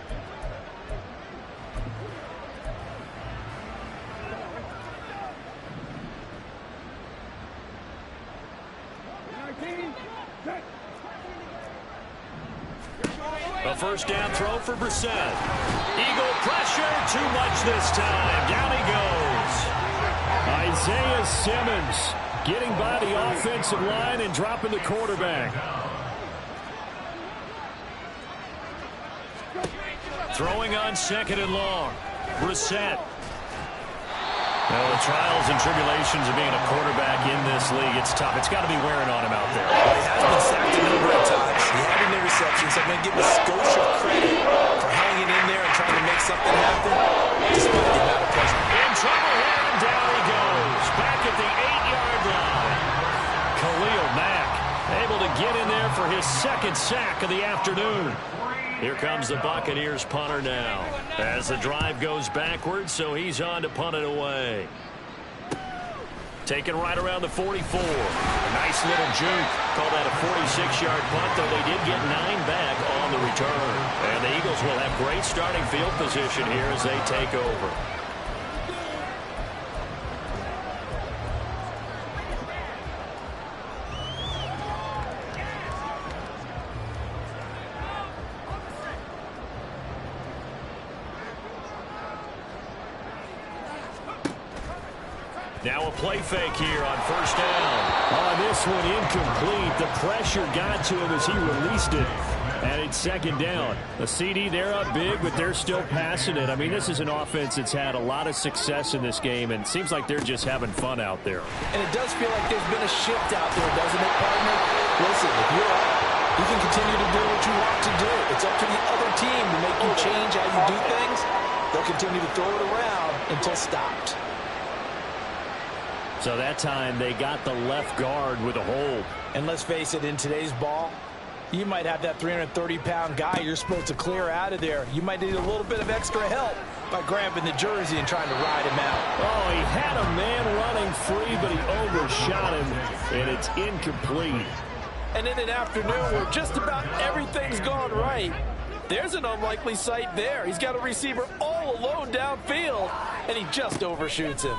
A first down throw for Brissett. Eagle pressure, too much this time. Down he goes. Isaiah Simmons getting by the offensive line and dropping the quarterback. Throwing on 2nd and long. Brissett. Well, the trials and tribulations of being a quarterback in this league, it's tough. It's got to be wearing on him out there. Well, he has been sacked a number of times. He had an interception, so I'm going to give him a skosh of credit for hanging in there and trying to make something happen despite the amount of pressure. In trouble here, and down he goes. Back at the 8-yard line. Khalil Mack able to get in there for his second sack of the afternoon. Here comes the Buccaneers punter now. As the drive goes backwards, so he's on to punt it away. Taken right around the 44. A nice little juke. Call that a 46-yard punt, though they did get 9 back on the return. And the Eagles will have great starting field position here as they take over. Now a play fake here on first down. On this one, incomplete. The pressure got to him as he released it. And it's second down. The CD, they're up big, but they're still passing it. I mean, this is an offense that's had a lot of success in this game, and it seems like they're just having fun out there. And it does feel like there's been a shift out there, doesn't it, partner? Listen, if you're up, you can continue to do what you want to do. It's up to the other team to make you change how you do things. They'll continue to throw it around until stopped. So that time they got the left guard with a hold. And let's face it, in today's ball, you might have that 330-pound guy you're supposed to clear out of there. You might need a little bit of extra help by grabbing the jersey and trying to ride him out. Oh, he had a man running free, but he overshot him, and it's incomplete. And in an afternoon where just about everything's gone right, there's an unlikely sight there. He's got a receiver all alone downfield, and he just overshoots him.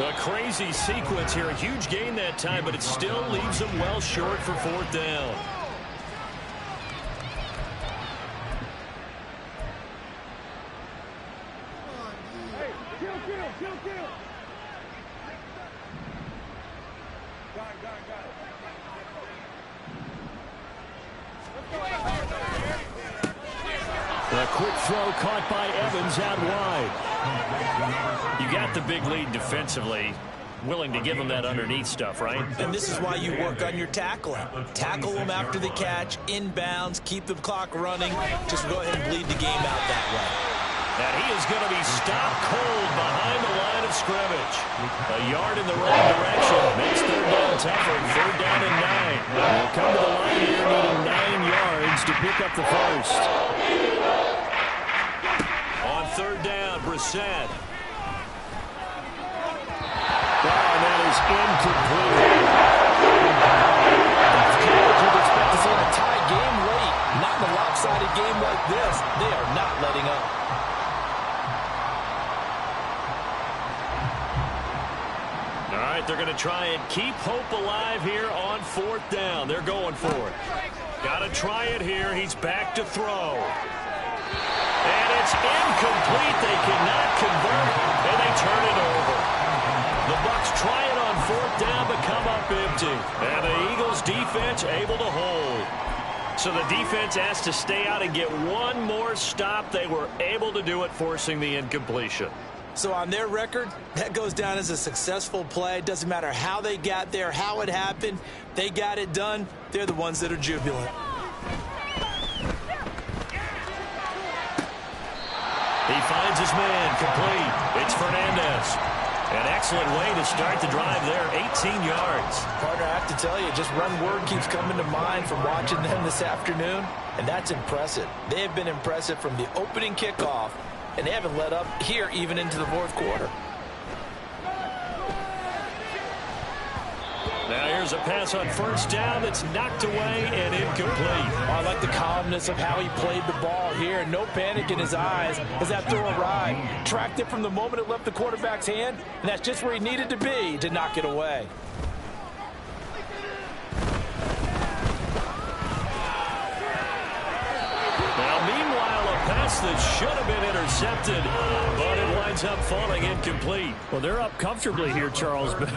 A crazy sequence here. A huge gain that time, but it still leaves them well short for fourth down. Hey, kill. Got it. A quick throw caught by Evans out wide. You got the big lead defensively. Willing to give them that underneath stuff, right? And this is why you work on your tackling. Tackle them after the catch, inbounds, keep the clock running. Just go ahead and bleed the game out that way. And he is going to be stopped cold behind the line of scrimmage. A yard in the wrong direction. Makes third down tougher. Third down and 9. We'll come to the line here needing 9 yards to pick up the first. On third down, Brissett. And that is incomplete. You'd expect to see a tie game late. Not in a lopsided game like this. They are not letting up. All right, they're going to try and keep hope alive here on fourth down. They're going for it. Got to try it here. He's back to throw. And it's incomplete. They cannot convert, and they turn it over. The Bucs try it on fourth down, but come up empty. And the Eagles defense able to hold. So the defense has to stay out and get one more stop. They were able to do it, forcing the incompletion. So on their record, that goes down as a successful play. It doesn't matter how they got there, how it happened. They got it done. They're the ones that are jubilant. He finds his man complete. It's Fernandez. An excellent way to start the drive there, 18 yards. Partner, I have to tell you, just one word keeps coming to mind from watching them this afternoon, and that's impressive. They have been impressive from the opening kickoff, and they haven't let up here even into the fourth quarter. Now here's a pass on first down that's knocked away and incomplete. I like the calmness of how he played the ball here. No panic in his eyes as that throw arrived. Tracked it from the moment it left the quarterback's hand, and that's just where he needed to be to knock it away. Now, meanwhile, a pass that should have been intercepted, but it winds ends up falling incomplete. Well, they're up comfortably here, Charles, but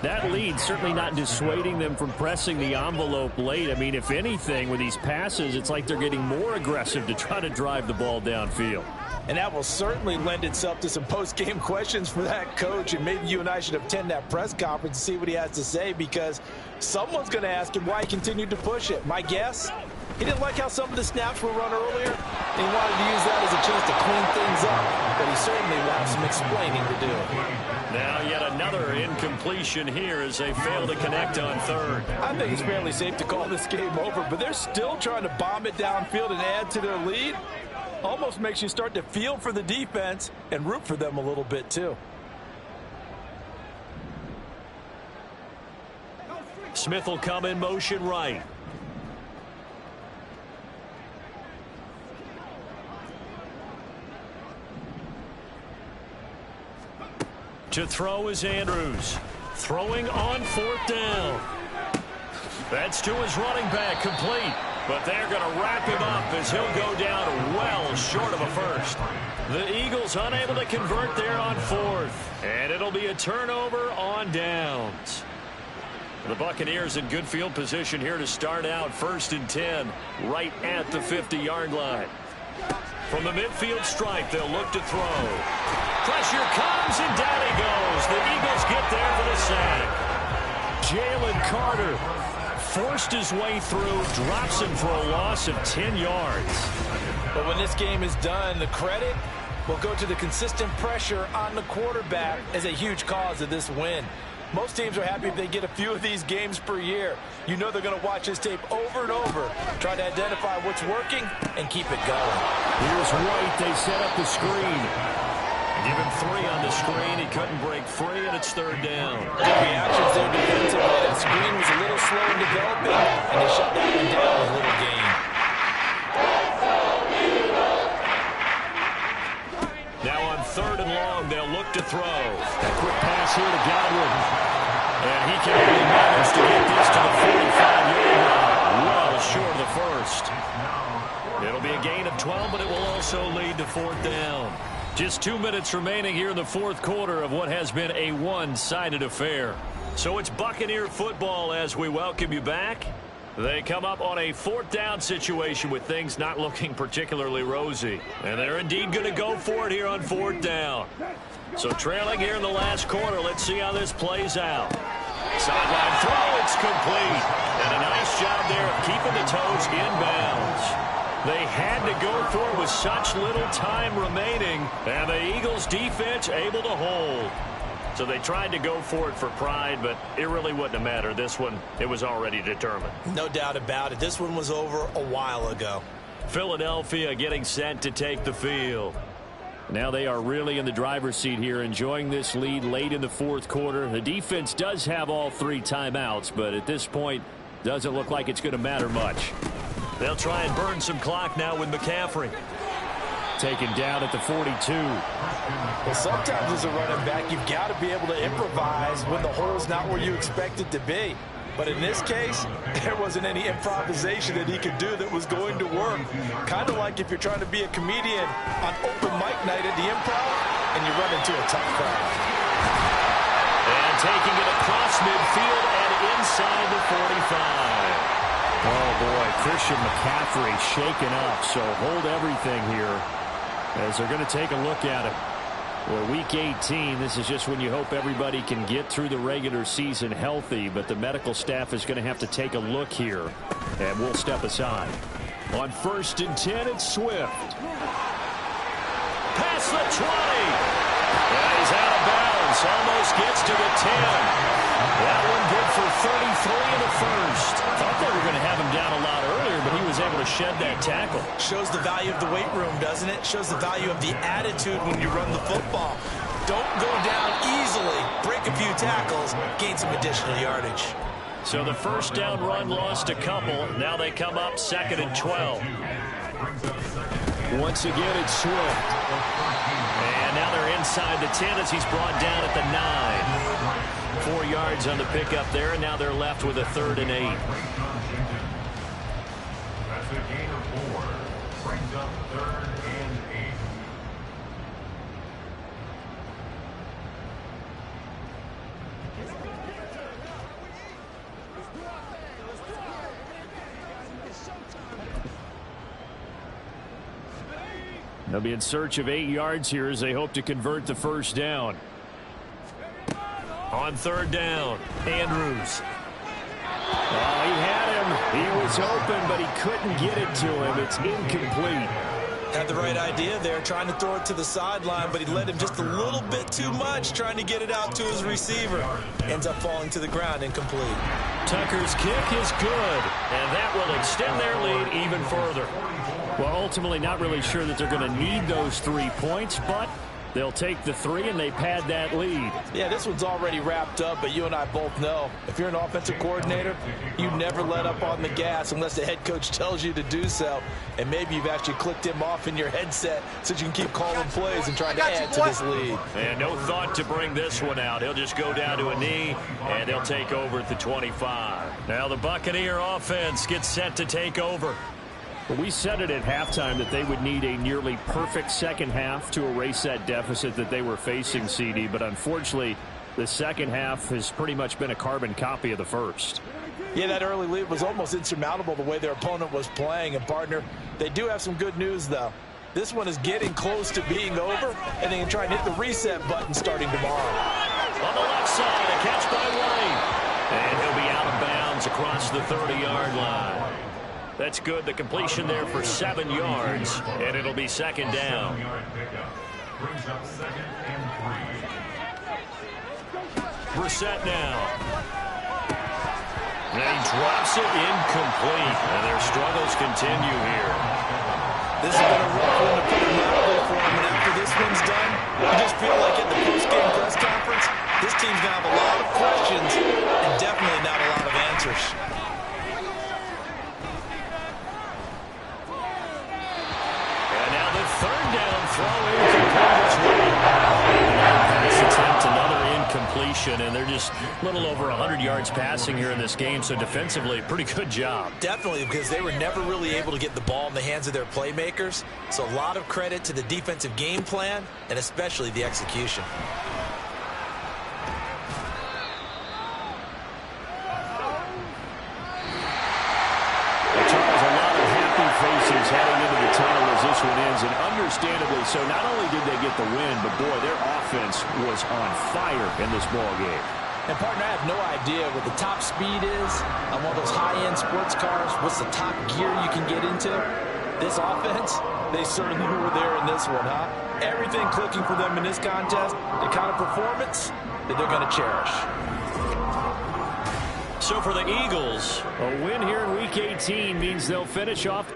that lead certainly not dissuading them from pressing the envelope late. I mean, if anything, with these passes, it's like they're getting more aggressive to try to drive the ball downfield. And that will certainly lend itself to some post-game questions for that coach. And maybe you and I should attend that press conference and see what he has to say, because someone's going to ask him why he continued to push it. My guess, he didn't like how some of the snaps were run earlier, and he wanted to use that as a chance to clean things up. But he certainly will have some explaining to do. Now yet another incompletion here as they fail to connect on third. I think it's fairly safe to call this game over, but they're still trying to bomb it downfield and add to their lead. Almost makes you start to feel for the defense and root for them a little bit too. Smith will come in motion right. To throw is Andrews. Throwing on fourth down. That's to his running back, complete. But they're going to wrap him up as he'll go down well short of a first. The Eagles unable to convert there on fourth. And it'll be a turnover on downs. The Buccaneers in good field position here to start out 1st and 10 right at the 50-yard line. From the midfield stripe, they'll look to throw. Pressure comes, and down he goes. The Eagles get there for the sack. Jalen Carter forced his way through, drops him for a loss of 10 yards. But when this game is done, the credit will go to the consistent pressure on the quarterback as a huge cause of this win. Most teams are happy if they get a few of these games per year. You know they're going to watch this tape over and over, try to identify what's working and keep it going. Here's White. They set up the screen. Give him 3 on the screen. He couldn't break free, and it's 3rd down. Good reactions there defensively. That screen was a little slow in developing, and they shut that one down with a little gain. Now on 3rd and long, they'll look to throw. A quick pass here to Godwin. And he can only manage to get this to the 45-yard line. Well short of the first. It'll be a gain of 12, but it will also lead to 4th down. Just 2 minutes remaining here in the 4th quarter of what has been a one-sided affair. So it's Buccaneer football as we welcome you back. They come up on a 4th down situation with things not looking particularly rosy. And they're indeed going to go for it here on 4th down. So trailing here in the last quarter, let's see how this plays out. Sideline throw, it's complete. And a nice job there of keeping the toes inbounds. They had to go for it with such little time remaining, and the Eagles defense able to hold. So they tried to go for it for pride, but it really wouldn't have mattered. This one, it was already determined. No doubt about it. This one was over a while ago. Philadelphia getting set to take the field. Now they are really in the driver's seat here, enjoying this lead late in the 4th quarter. The defense does have all 3 timeouts, but at this point, doesn't look like it's going to matter much. They'll try and burn some clock now with McCaffrey. Taken down at the 42. Well, sometimes as a running back, you've got to be able to improvise when the hole's not where you expect it to be. But in this case, there wasn't any improvisation that he could do that was going to work. Kind of like if you're trying to be a comedian on open mic night at the Improv and you run into a tough crowd. And taking it across midfield and inside the 45. Oh, boy, Christian McCaffrey shaken up, so hold everything here as they're going to take a look at it. Well, Week 18, this is just when you hope everybody can get through the regular season healthy, but the medical staff is going to have to take a look here, and we'll step aside. On 1st and 10, it's Swift. Past the 20. And he's out of bounds, almost gets to the 10. That one good for 33 in the first. Thought they were going to have him down a lot earlier, but he was able to shed that tackle. Shows the value of the weight room, doesn't it? Shows the value of the attitude when you run the football. Don't go down easily. Break a few tackles. Gain some additional yardage. So the first down run lost a couple. Now they come up 2nd and 12. Once again, it's Swift. And now they're inside the 10 as he's brought down at the 9. 4 yards on the pickup there, and now they're left with a 3rd and 8. That's a gain of 4. Brings up 3rd and 8. They'll be in search of 8 yards here as they hope to convert the first down. On third down, Andrews. Oh, he had him. He was open, but he couldn't get it to him. It's incomplete. Had the right idea there, trying to throw it to the sideline, but he led him just a little bit too much, trying to get it out to his receiver. Ends up falling to the ground, incomplete. Tucker's kick is good, and that will extend their lead even further. Well, ultimately not really sure that they're going to need those 3 points, but they'll take the 3 and they pad that lead. Yeah, this one's already wrapped up, but you and I both know if you're an offensive coordinator, you never let up on the gas unless the head coach tells you to do so. And maybe you've actually clicked him off in your headset so you can keep calling plays and trying to add to this lead. And no thought to bring this one out. He'll just go down to a knee, and they'll take over at the 25. Now the Buccaneer offense gets set to take over. We said it at halftime that they would need a nearly perfect second half to erase that deficit that they were facing, CD. But unfortunately, the second half has pretty much been a carbon copy of the first. Yeah, that early lead was almost insurmountable the way their opponent was playing. And, partner, they do have some good news, though. This one is getting close to being over, and they can try and hit the reset button starting tomorrow. On the left side, a catch by White. And he'll be out of bounds across the 30-yard line. That's good. The completion there for 7 yards, and it'll be second down. Brings up 2nd and 3. Brissett now. And he drops it incomplete, and their struggles continue here. This has been a rough one to put it mildly for him, and after this one's done, you just feel like in the post-game press conference, this team's going to have a lot of questions and definitely not a lot of answers. Completion, and they're just a little over 100 yards passing here in this game, so defensively, pretty good job. Definitely, because they were never really able to get the ball in the hands of their playmakers, so a lot of credit to the defensive game plan and especially the execution. Faces heading into the tunnel as this one ends, and understandably so. Not only did they get the win, but boy, their offense was on fire in this ball game. And partner, I have no idea what the top speed is on one of those high-end sports cars. What's the top gear you can get into? This offense, they certainly were there in this one, huh? Everything clicking for them in this contest, the kind of performance that they're going to cherish. So for the Eagles, a win here in Week 18 means they'll finish off